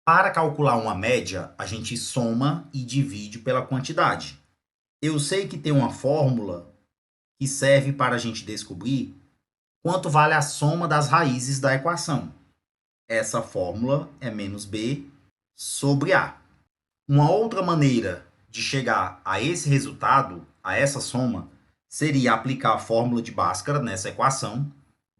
Para calcular uma média, a gente soma e divide pela quantidade. Eu sei que tem uma fórmula que serve para a gente descobrir quanto vale a soma das raízes da equação. Essa fórmula é menos b sobre a. Uma outra maneira de chegar a esse resultado, a essa soma, seria aplicar a fórmula de Bhaskara nessa equação,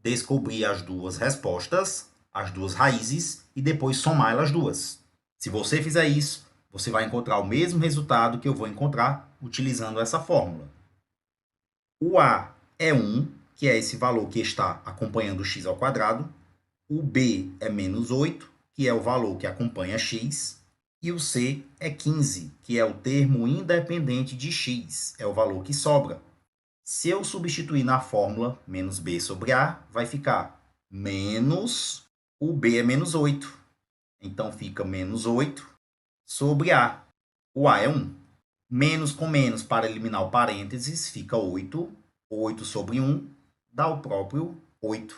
descobrir as duas respostas, as duas raízes, e depois somar elas duas. Se você fizer isso, você vai encontrar o mesmo resultado que eu vou encontrar utilizando essa fórmula. O a é 1, que é esse valor que está acompanhando o x ao quadrado. O b é menos 8, que é o valor que acompanha x. E o c é 15, que é o termo independente de x, é o valor que sobra. Se eu substituir na fórmula menos b sobre a, vai ficar menos, o b é menos 8. Então, fica menos 8 sobre a. O a é 1. Menos com menos para eliminar o parênteses, fica 8. 8 sobre 1 dá o próprio 8.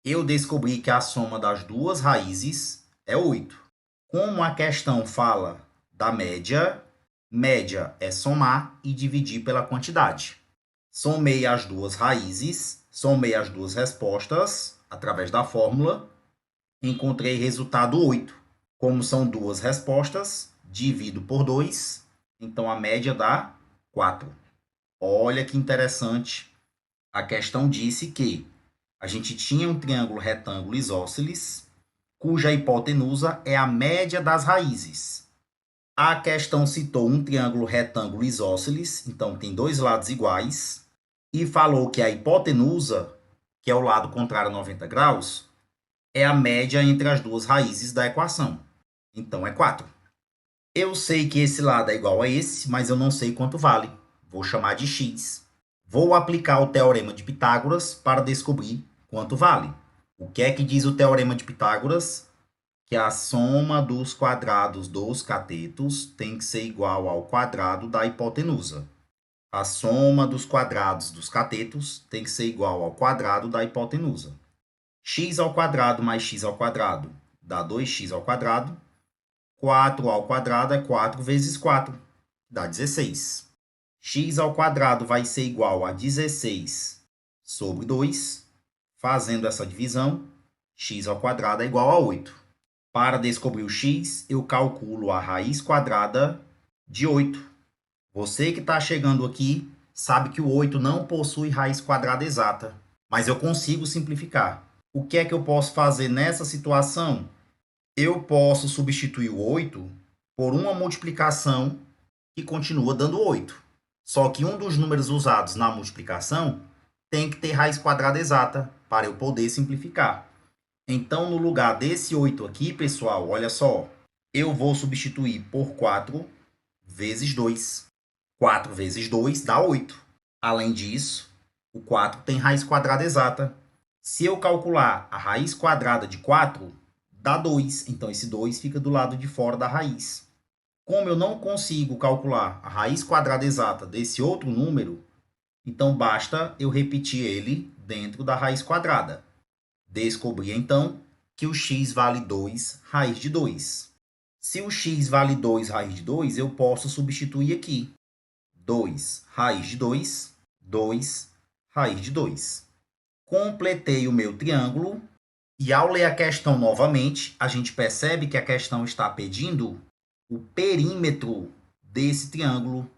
Eu descobri que a soma das duas raízes é 8. Como a questão fala da média, média é somar e dividir pela quantidade. Somei as duas raízes, somei as duas respostas através da fórmula, encontrei resultado 8. Como são duas respostas, divido por 2, então a média dá 4. Olha que interessante. A questão disse que a gente tinha um triângulo retângulo isósceles, cuja hipotenusa é a média das raízes. A questão citou um triângulo retângulo isósceles, então tem dois lados iguais, e falou que a hipotenusa, que é o lado contrário a 90 graus, é a média entre as duas raízes da equação. Então, é 4. Eu sei que esse lado é igual a esse, mas eu não sei quanto vale. Vou chamar de x. Vou aplicar o teorema de Pitágoras para descobrir quanto vale. O que é que diz o teorema de Pitágoras? Que a soma dos quadrados dos catetos tem que ser igual ao quadrado da hipotenusa. A soma dos quadrados dos catetos tem que ser igual ao quadrado da hipotenusa. X ao quadrado mais x ao quadrado dá 2x ao quadrado. 4 ao quadrado é 4 vezes 4, dá 16. X ao quadrado vai ser igual a 16 sobre 2. Fazendo essa divisão, x ao quadrado é igual a 8. Para descobrir o x, eu calculo a raiz quadrada de 8. Você que está chegando aqui sabe que o 8 não possui raiz quadrada exata, mas eu consigo simplificar. O que é que eu posso fazer nessa situação? Eu posso substituir o 8 por uma multiplicação que continua dando 8. Só que um dos números usados na multiplicação tem que ter raiz quadrada exata para eu poder simplificar. Então, no lugar desse 8 aqui, pessoal, olha só, eu vou substituir por 4 vezes 2. 4 vezes 2 dá 8. Além disso, o 4 tem raiz quadrada exata. Se eu calcular a raiz quadrada de 4, dá 2. Então, esse 2 fica do lado de fora da raiz. Como eu não consigo calcular a raiz quadrada exata desse outro número, então basta eu repetir ele dentro da raiz quadrada. Descobri, então, que o x vale 2 raiz de 2. Se o x vale 2 raiz de 2, eu posso substituir aqui. 2 raiz de 2, 2 raiz de 2. Completei o meu triângulo e, ao ler a questão novamente, a gente percebe que a questão está pedindo o perímetro desse triângulo.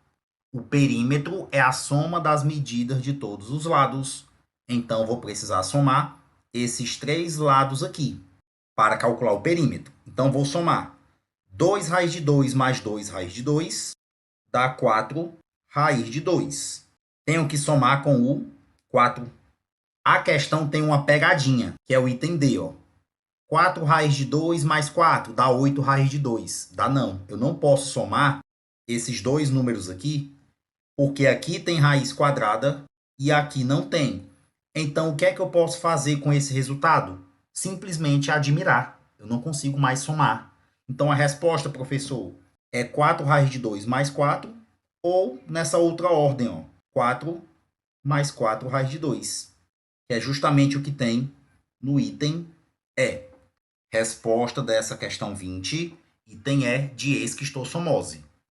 O perímetro é a soma das medidas de todos os lados. Então, vou precisar somar esses três lados aqui para calcular o perímetro. Então, vou somar 2 raiz de 2 mais 2 raiz de 2 dá 4 raiz de 2. Tenho que somar com o 4. A questão tem uma pegadinha, que é o item D, ó. 4 raiz de 2 mais 4 dá 8 raiz de 2. Dá não. Eu não posso somar esses dois números aqui, porque aqui tem raiz quadrada e aqui não tem. Então, o que é que eu posso fazer com esse resultado? Simplesmente admirar. Eu não consigo mais somar. Então, a resposta, professor, é 4 raiz de 2 mais 4, ou nessa outra ordem, ó, 4 mais 4 raiz de 2, que é justamente o que tem no item E. Resposta dessa questão 20, item E de esquistossomose.